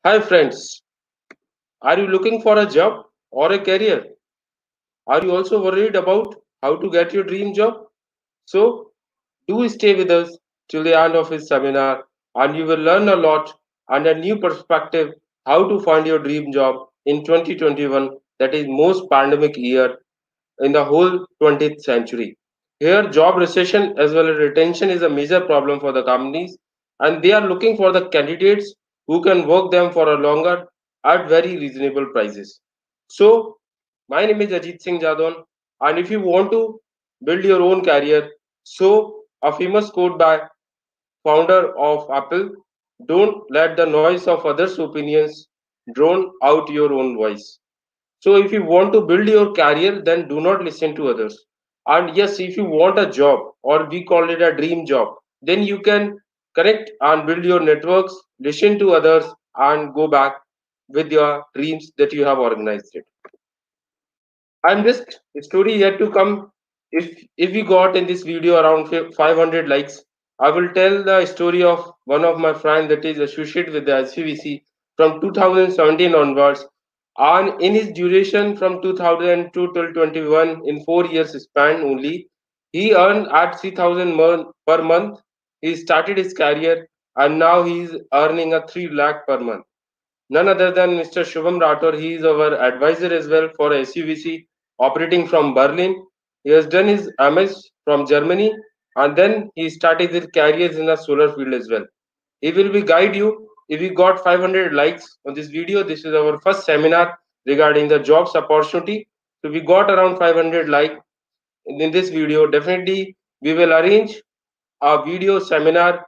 Hi friends, are you looking for a job or a career? Are you also worried about how to get your dream job? So, do stay with us till the end of his seminar and you will learn a lot and a new perspective how to find your dream job in 2021, that is most pandemic year in the whole 20th century. Here, job recession as well as retention is a major problem for the companies, and they are looking for the candidates who can work them for a longer at very reasonable prices. So, my name is Ajit Singh Jadon, and if you want to build your own career, so a famous quote by founder of Apple: "Don't let the noise of others' opinions drown out your own voice." So if you want to build your career, then do not listen to others. And yes, if you want a job, or we call it a dream job, then you can connect and build your networks, listen to others, and go back with your dreams that you have organized it. I'm just story yet to come. If we got in this video around 500 likes, I will tell the story of one of my friend that is associated with the SCVC from 2017 onwards, and in his duration from 2002 till 21, in 4 years span only, he earned at 3,000 per month. He started his career and now he is earning a 3 lakh per month. None other than Mr. Shubham Rathore. He is our advisor as well for SUVC, operating from Berlin. He has done his MS from Germany, and then he started his careers in the solar field as well. He will be guide you. If we got 500 likes on this video, this is our first seminar regarding the jobs opportunity. So we got around 500 like in this video. Definitely, we will arrange a video seminar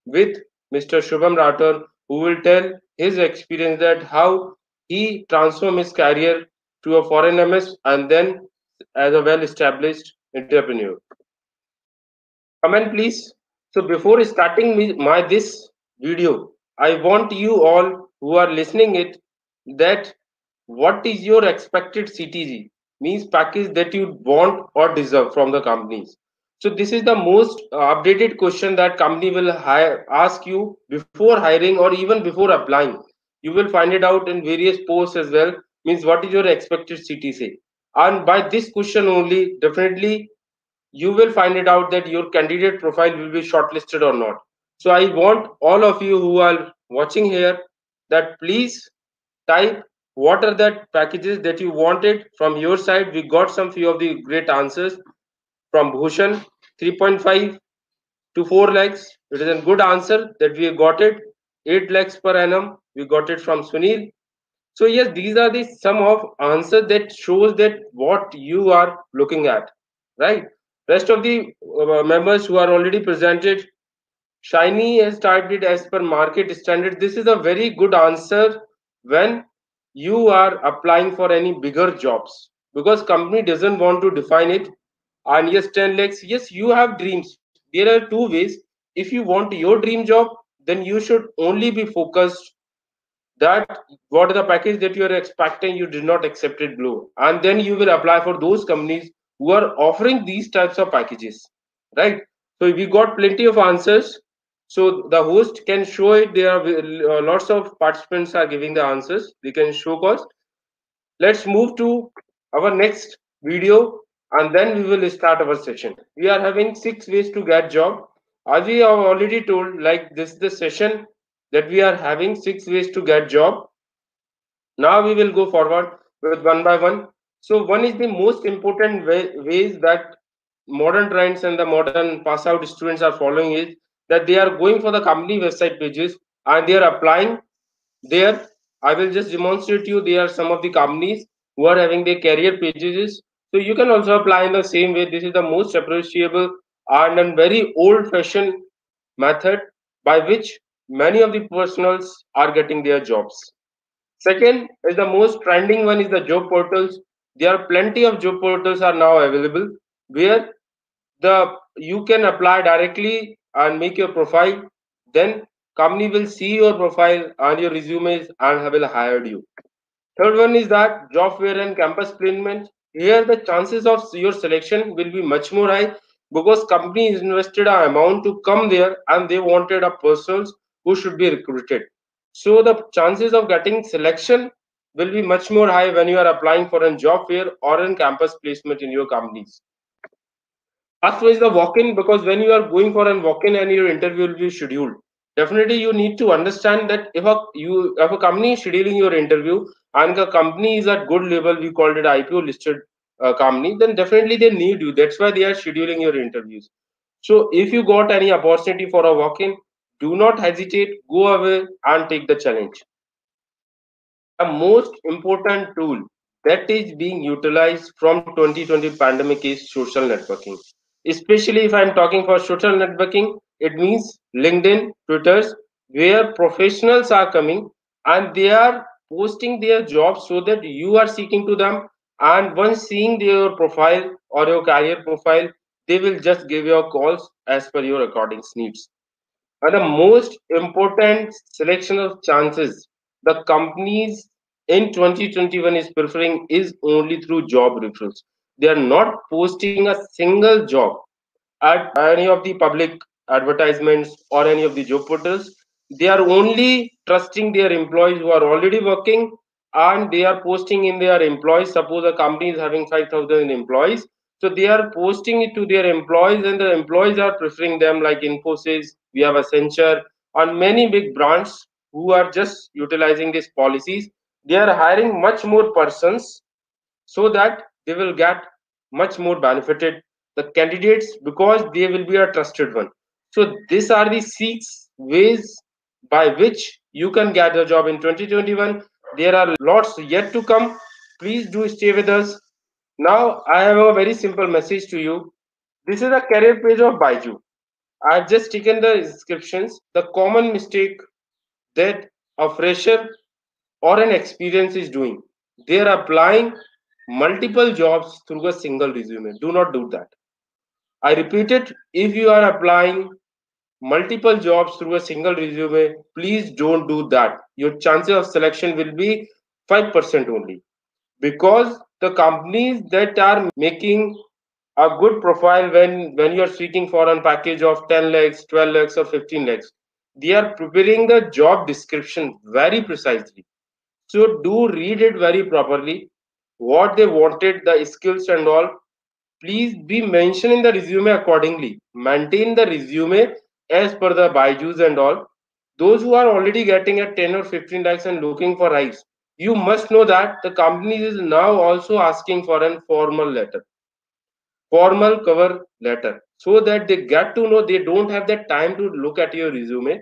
with Mr. Shubham Rathore, who will tell his experience that how he transformed his career to a foreign MS and then as a well-established entrepreneur. Comment please. So before starting my this video, I want you all who are listening it that what is your expected CTG, means package that you want or deserve from the companies. So this is the most updated question that company will ask you before hiring or even before applying. You will find it out in various posts as well. Means what is your expected CTC, and by this question only definitely you will find it out that your candidate profile will be shortlisted or not. So I want all of you who are watching here that please type what are the packages that you wanted from your side. We got some few of the great answers from Bhushan, 3.5 to 4 lakhs. It is a good answer that we got it. 8 lakhs per annum. We got it from Sunil. So yes, these are the some of answer that shows that what you are looking at, right? Rest of the members who are already presented, Shiny has typed it as per market standard. This is a very good answer when you are applying for any bigger jobs, because company doesn't want to define it. And yes, 10 lakhs, yes, you have dreams. There are two ways. If you want your dream job, then you should only be focused that what is the package that you are expecting, you did not accept it below, and then you will apply for those companies who are offering these types of packages, right? So we got plenty of answers, so the host can show it. There are lots of participants are giving the answers. We can show cost. Let's move to our next video and then we will start our session. We are having 6 ways to get job. As we have already told, like this is the session that we are having 6 ways to get job. Now we will go forward with one by one. So one is the most important ways that modern trends and the modern pass out students are following is that they are going for the company website pages and they are applying there. I will just demonstrate you. There are some of the companies who are having their career pages. So you can also apply in the same way. This is the most appreciable and a very old fashioned method by which many of the personals are getting their jobs. Second is the most trending one is the job portals. There are plenty of job portals are now available where the you can apply directly and make your profile. Then company will see your profile and your resumes and will hire you. Third one is that job fair and campus placement. Here the chances of your selection will be much more high because company invested an amount to come there and they wanted a persons who should be recruited. So the chances of getting selection will be much more high when you are applying for a job fair or in campus placement in your companies. First one is the walk-in, because when you are going for a walk-in and your interview will be scheduled, definitely you need to understand that if a company is scheduling your interview and the company is at good level, we called it IPO listed company, then definitely they need you. That's why they are scheduling your interviews. So if you got any opportunity for a walk-in, do not hesitate, go away and take the challenge. The most important tool that is being utilized from 2020 pandemic is social networking. Especially if I'm talking for social networking, it means LinkedIn, Twitters, where professionals are coming and they are posting their jobs so that you are seeking to them, and once seeing their profile or your career profile, they will just give you calls as per your according needs. And the most important selection of chances the companies in 2021 is preferring is only through job referrals. They are not posting a single job at any of the public advertisements or any of the job portals. They are only trusting their employees who are already working, and they are posting in their employees. Suppose a company is having 5,000 employees, so they are posting it to their employees, and the employees are preferring them, like Infosys, we have Accenture, and many big brands who are just utilizing these policies. They are hiring much more persons so that they will get much more benefited the candidates, because they will be a trusted one. So these are the six ways by which you can get a job in 2021. There are lots yet to come. Please do stay with us. Now I have a very simple message to you. This is a career page of Baiju. I've just taken the descriptions. The common mistake that a fresher or an experience is doing, they are applying multiple jobs through a single resume. Do not do that. I repeat it, if you are applying multiple jobs through a single resume, please don't do that. Your chances of selection will be 5% only, because the companies that are making a good profile when you are seeking for a package of 10 lakhs, 12 lakhs, or 15 lakhs, they are preparing the job description very precisely. So do read it very properly. What they wanted, the skills and all, please be mentioned in the resume accordingly. Maintain the resume as per the Byju's and all. Those who are already getting at 10 or 15 lakhs and looking for rise, you must know that the company is now also asking for a formal cover letter, so that they get to know, they don't have that time to look at your resume.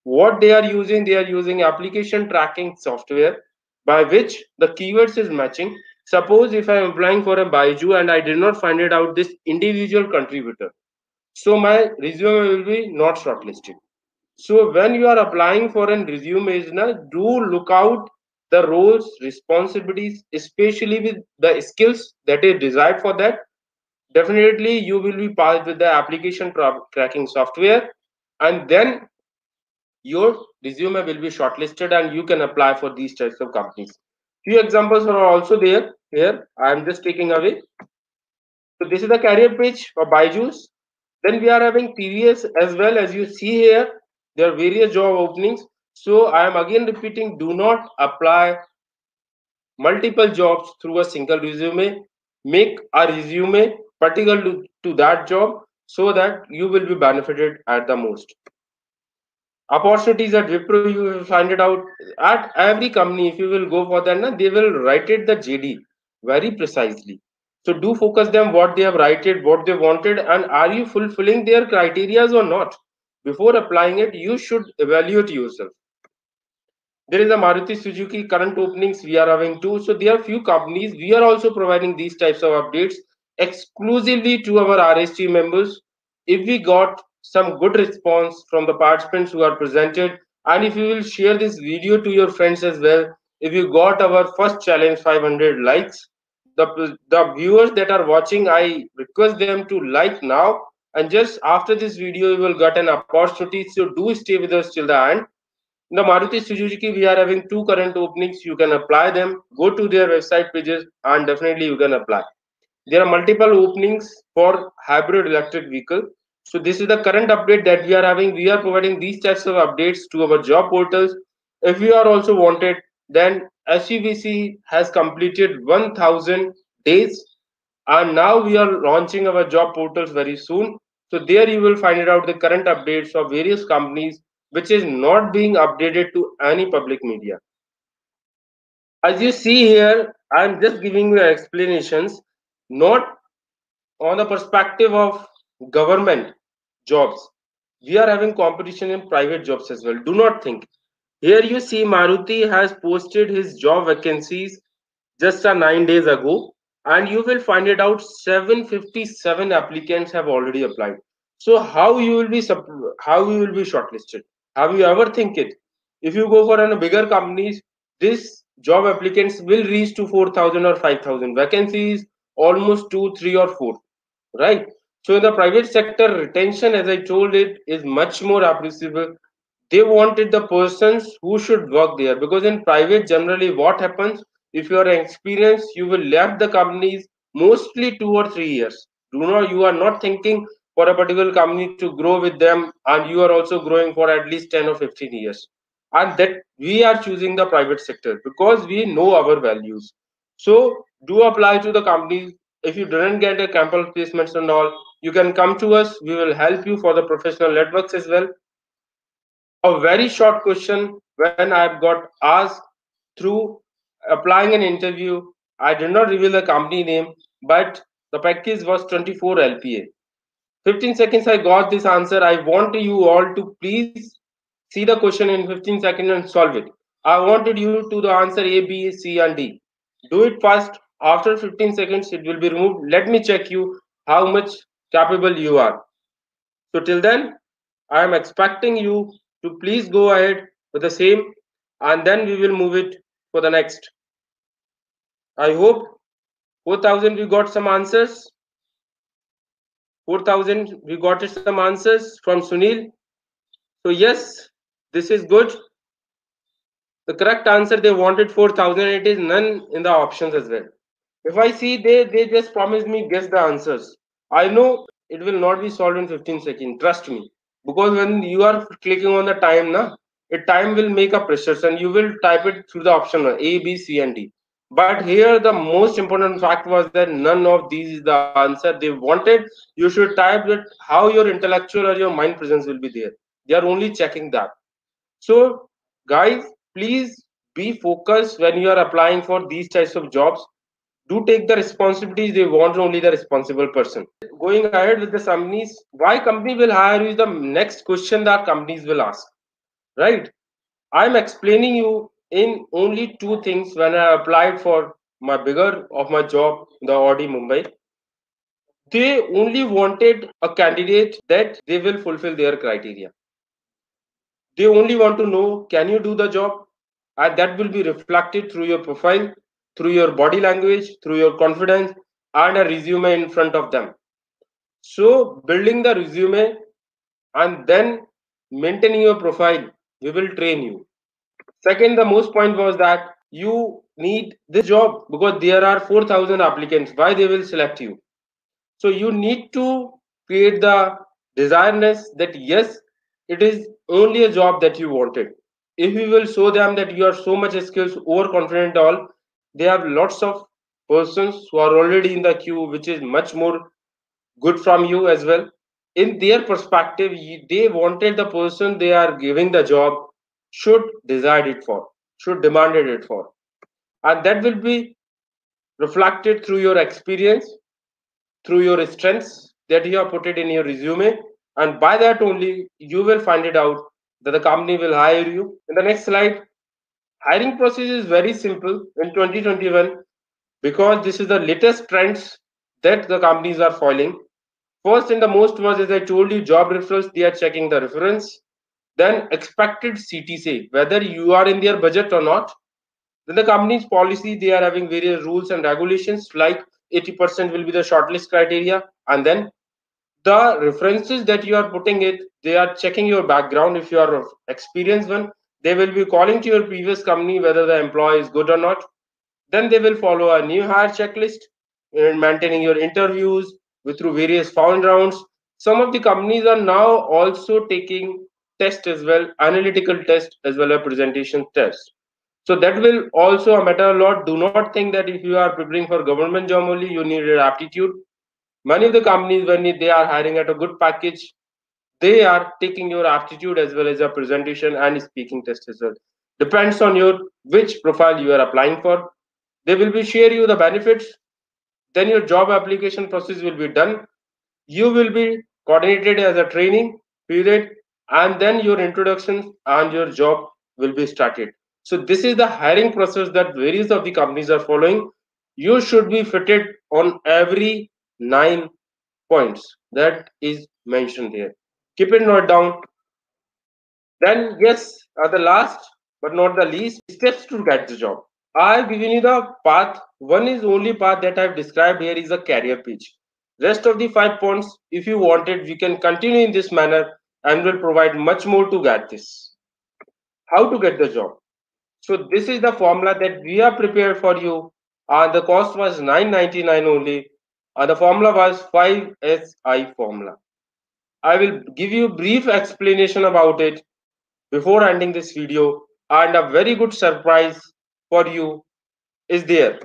What they are using application tracking software by which the keywords is matching. Suppose if I am applying for a Baiju and I did not find it out this individual contributor, so my resume will be not shortlisted. So when you are applying for a resume, do look out the roles, responsibilities, especially with the skills that is desired for that. Definitely you will be passed with the application tracking software, and then your resume will be shortlisted and you can apply for these types of companies. Few examples are also there here. I am just taking away. So this is the career page for Byju's. Then we are having TVS as well. As you see here, there are various job openings. So I am again repeating, do not apply multiple jobs through a single resume. Make a resume particular to that job so that you will be benefited at the most. Opportunities at Wipro, you will find it out at every company. If you will go for that, they will write it the JD very precisely. So do focus them what they have written, what they wanted, and are you fulfilling their criterias or not? Before applying it, you should evaluate yourself. There is a Maruti Suzuki current openings we are having too. So there are few companies. We are also providing these types of updates exclusively to our RST members. If we got some good response from the participants who are presented, and if you will share this video to your friends as well, if you got our first challenge 500 likes, the viewers that are watching, I request them to like now, and just after this video you will get an opportunity. So do stay with us till the end. In the Maruti Suzuki, we are having two current openings. You can apply them. Go to their website pages and definitely you can apply. There are multiple openings for hybrid electric vehicle. So this is the current update that we are having. We are providing these types of updates to our job portals. If you are also wanted, then SUVC has completed 1000 days, and now we are launching our job portals very soon. So there you will find out the current updates of various companies which is not being updated to any public media. As you see here, I'm just giving you explanations, not on the perspective of government jobs. We are having competition in private jobs as well. Do not think. Here you see Maruti has posted his job vacancies just 9 days ago, and you will find it out 757 applicants have already applied. So how you will be shortlisted? Have you ever think it? If you go for a bigger companies, this job applicants will reach to 4,000 or 5,000 vacancies, almost 2, 3, or 4, right? So in the private sector, retention, as I told it, is much more appreciable. They wanted the persons who should work there, because in private generally what happens, if you are experienced, you will left the companies mostly 2 or 3 years. Do not You are not thinking for a particular company to grow with them, and you are also growing for at least 10 or 15 years. And that we are choosing the private sector because we know our values. So do apply to the companies. If you didn't get a campus placements and all, you can come to us. We will help you for the professional networks as well. A very short question: when I've got asked through applying an interview, I did not reveal the company name, but the package was 24 LPA. 15 seconds I got this answer. I want you all to please see the question in 15 seconds and solve it. I wanted you to the answer A, B, C, and D. Do it fast. After 15 seconds, it will be removed. Let me check you how much capable you are. So till then, I am expecting you to please go ahead with the same, and then we will move it for the next. I hope 4,000 we got some answers. 4,000 we got some answers from Sunil. So yes, this is good. The correct answer they wanted 4,000. It is none in the options as well. If I see they just promised me guess the answers. I know it will not be solved in 15 seconds. Trust me. Because when you are clicking on the time, na, it time will make a pressure and you will type it through the option A, B, C, and D. But here the most important fact was that none of these is the answer they wanted. You should type that how your intellectual or your mind presence will be there. They are only checking that. So guys, please be focused when you are applying for these types of jobs. Do take the responsibilities. They want only the responsible person. Going ahead with the companies, why company will hire you is the next question that companies will ask, right? I'm explaining you in only two things. When I applied for my bigger of my job, the Audi Mumbai, they only wanted a candidate that they will fulfill their criteria. They only want to know, can you do the job? And that will be reflected through your profile, through your body language, through your confidence, and a resume in front of them. So building the resume and then maintaining your profile, we will train you. Second, the most point was that you need this job because there are 4,000 applicants. Why they will select you? So you need to create the desireness that yes, it is only a job that you wanted. If you will show them that you are so much skills, overconfident, all, they have lots of persons who are already in the queue, which is much more good from you as well. In their perspective, they wanted the person they are giving the job should decide it for, should demanded it for, and that will be reflected through your experience, through your strengths that you have put it in your resume, and by that only you will find it out that the company will hire you. In the next slide, hiring process is very simple in 2021 because this is the latest trends that the companies are following. First and the most was, as I told you, job referrals. They are checking the reference. Then expected CTC, whether you are in their budget or not. Then the company's policy, they are having various rules and regulations, like 80% will be the shortlist criteria. And then the references that you are putting it, they are checking your background. If you are an experienced one, they will be calling to your previous company whether the employee is good or not. Then they will follow a new hire checklist in maintaining your interviews with through various found rounds. Some of the companies are now also taking test as well, analytical test as well as presentation test. So that will also matter a lot. Do not think that if you are preparing for government job only, you need aptitude. Many of the companies, when they are hiring at a good package, they are taking your aptitude as well as your presentation and speaking test as well. Depends on your which profile you are applying for. They will be share you the benefits. Then your job application process will be done. You will be coordinated as a training period, and then your introduction and your job will be started. So this is the hiring process that various of the companies are following. You should be fitted on every 9 points that is mentioned here. Keep it note down. Then yes, the last but not the least, steps to get the job. I've given you the path. One is only path that I've described here is a career page. Rest of the 5 points, if you wanted, we can continue in this manner and will provide much more to get this. How to get the job? So this is the formula that we are prepared for you. The cost was 999 only. The formula was 5SI formula. I will give you brief explanation about it before ending this video, and a very good surprise for you is there.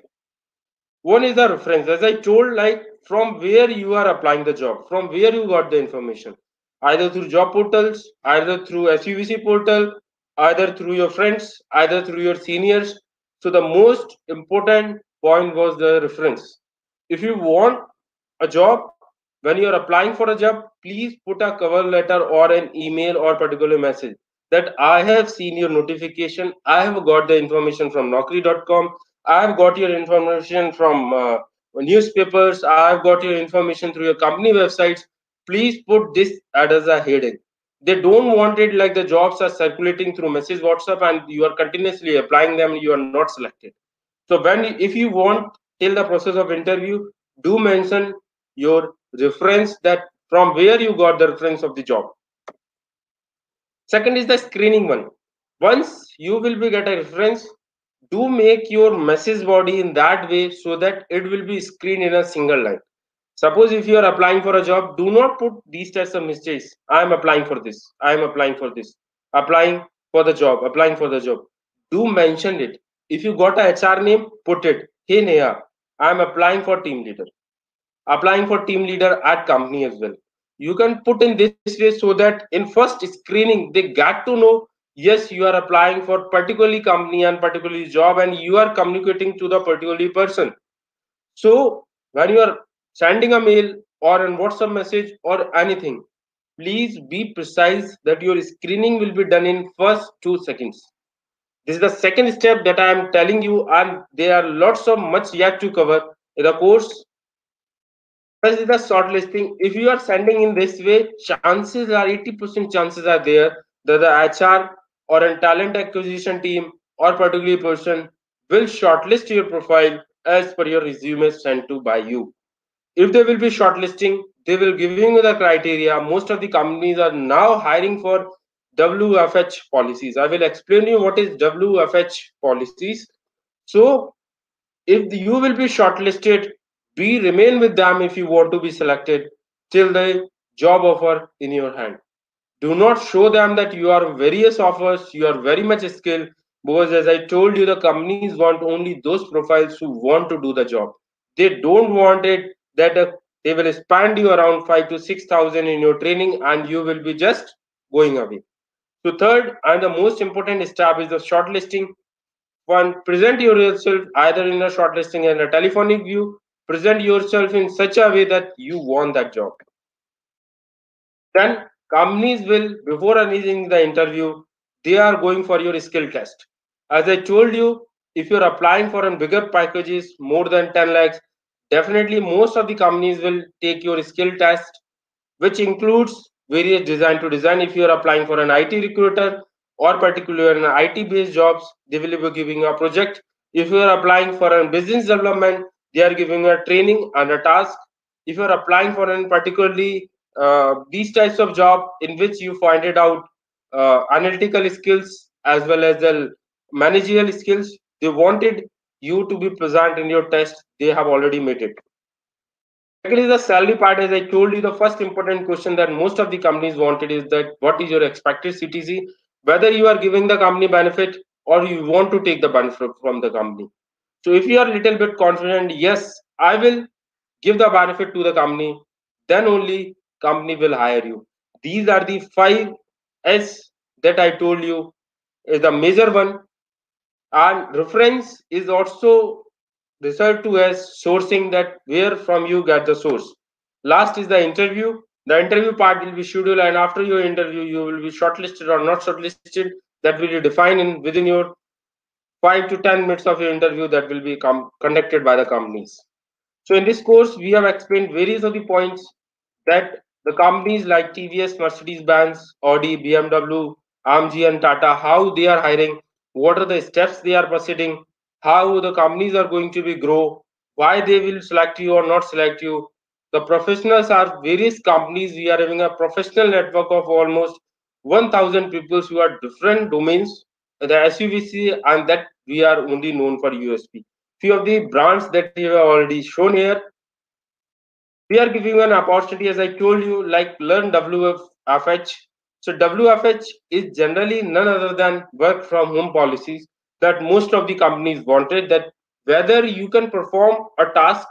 One is the reference, as I told, like from where you are applying the job, from where you got the information, either through job portals, either through SUVC portal, either through your friends, either through your seniors. So the most important point was the reference. If you want a job, when you are applying for a job, please put a cover letter or an email or particular message that I have seen your notification, I have got the information from naukri.com, I have got your information from newspapers, I have got your information through your company websites. Please put this as a heading. They don't want it like the jobs are circulating through message WhatsApp and you are continuously applying them, you are not selected. So when if you want till the process of interview, do mention your reference, that from where you got the reference of the job. Second is the screening one. Once you will be get a reference, do make your message body in that way so that it will be screened in a single line. Suppose if you are applying for a job, do not put these types of mistakes. I am applying for this. I am applying for this. Applying for the job. Applying for the job. Do mention it. If you got a HR name, put it. Hey Neha, I am applying for team leader. Applying for team leader at company as well. You can put in this way so that in first screening they get to know, yes, you are applying for particularly company and particularly job and you are communicating to the particularly person. So when you are sending a mail or an WhatsApp message or anything, please be precise that your screening will be done in first 2 seconds. This is the second step that I am telling you, and there are lots of much yet to cover in the course. First is the shortlisting. If you are sending in this way, chances are 80% chances are there that the HR or a talent acquisition team or particular person will shortlist your profile as per your resume sent to by you. If they will be shortlisting, they will giving you the criteria. Most of the companies are now hiring for WFH policies. I will explain you what is WFH policies. So if you will be shortlisted, be remain with them if you want to be selected till the job offer in your hand. Do not show them that you are various offers, you are very much skilled, because as I told you, the companies want only those profiles who want to do the job. They don't want it that they will spend you around 5 to 6 thousand in your training and you will be just going away. So third and the most important step is the shortlisting. One, present yourself either in a shortlisting and a telephonic view. Present yourself in such a way that you want that job. Then companies will, before arranging the interview, they are going for your skill test. As I told you, if you're applying for a bigger packages, more than 10 lakhs, definitely most of the companies will take your skill test, which includes various design to design. If you are applying for an IT recruiter or particularly an IT based jobs, they will be giving a project. If you are applying for a business development, they are giving a training and a task. If you are applying for an particularly these types of job in which you find it out analytical skills as well as the managerial skills, they wanted you to be present in your test. They have already made it. Second is the salary part. As I told you, the first important question that most of the companies wanted is that what is your expected CTC, whether you are giving the company benefit or you want to take the benefit from the company. So if you are a little bit confident, yes, I will give the benefit to the company, then only company will hire you. These are the 5 S that I told you is the major one. And reference is also referred to as sourcing, that where from you get the source. Last is the interview. The interview part will be scheduled, and after your interview you will be shortlisted or not shortlisted. That will be defined in within your 5 to 10 minutes of your interview, that will be conducted by the companies. So in this course, we have explained various of the points that the companies like TVS, Mercedes-Benz, Audi, BMW, AMG and Tata, how they are hiring, what are the steps they are proceeding, how the companies are going to be grow, why they will select you or not select you. The professionals are various companies. We are having a professional network of almost 1,000 people who are different domains, the SUVC, and that we are only known for USP. Few of the brands that we have already shown here, we are giving an opportunity, as I told you, like learn WFH. So WFH is generally none other than work from home policies that most of the companies wanted, that whether you can perform a task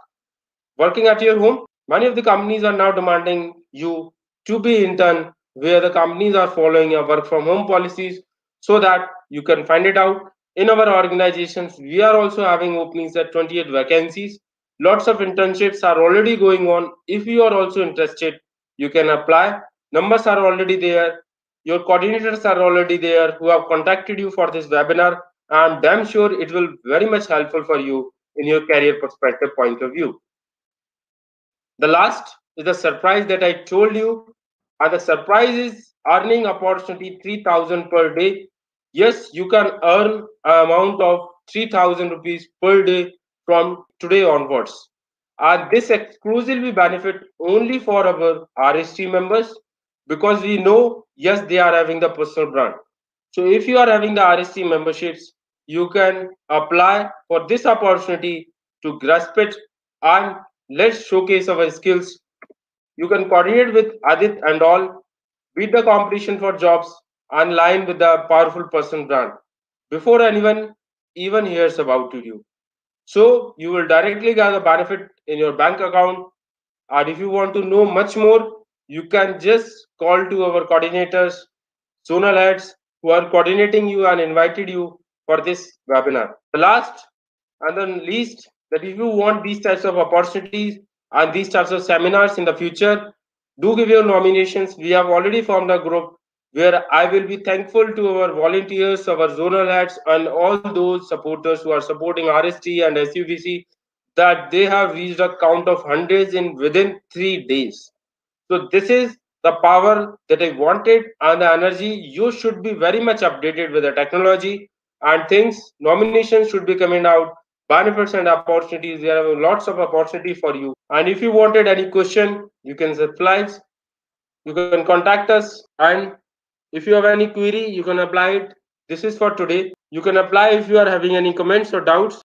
working at your home. Many of the companies are now demanding you to be intern, where the companies are following your work from home policies, so that you can find it out. In our organizations, we are also having openings at 28 vacancies. Lots of internships are already going on. If you are also interested, you can apply. Numbers are already there. Your coordinators are already there who have contacted you for this webinar. I'm damn sure it will very much helpful for you in your career perspective point of view. The last is the surprise that I told you, and the surprise is earning opportunity 3,000 per day. Yes, you can earn an amount of 3,000 rupees per day from today onwards. And this exclusively benefit only for our RST members, because we know, yes, they are having the personal brand. So if you are having the RST memberships, you can apply for this opportunity to grasp it, and let's showcase our skills. You can coordinate with Adit and all, beat the competition for jobs, and line with the powerful person brand before anyone even hears about you. So you will directly get the benefit in your bank account. And if you want to know much more, you can just call to our coordinators, zonal heads, who are coordinating you and invited you for this webinar. The last and the least, that if you want these types of opportunities and these types of seminars in the future, do give your nominations. We have already formed a group where I will be thankful to our volunteers, our zonal heads, and all those supporters who are supporting RST and SUVC, that they have reached a count of hundreds in within 3 days. So this is the power that I wanted, and the energy. You should be very much updated with the technology and things. Nominations should be coming out. Benefits and opportunities. There are lots of opportunity for you. And if you wanted any question, you can reply. You can contact us. And if you have any query, you can apply it. This is for today. You can apply if you are having any comments or doubts.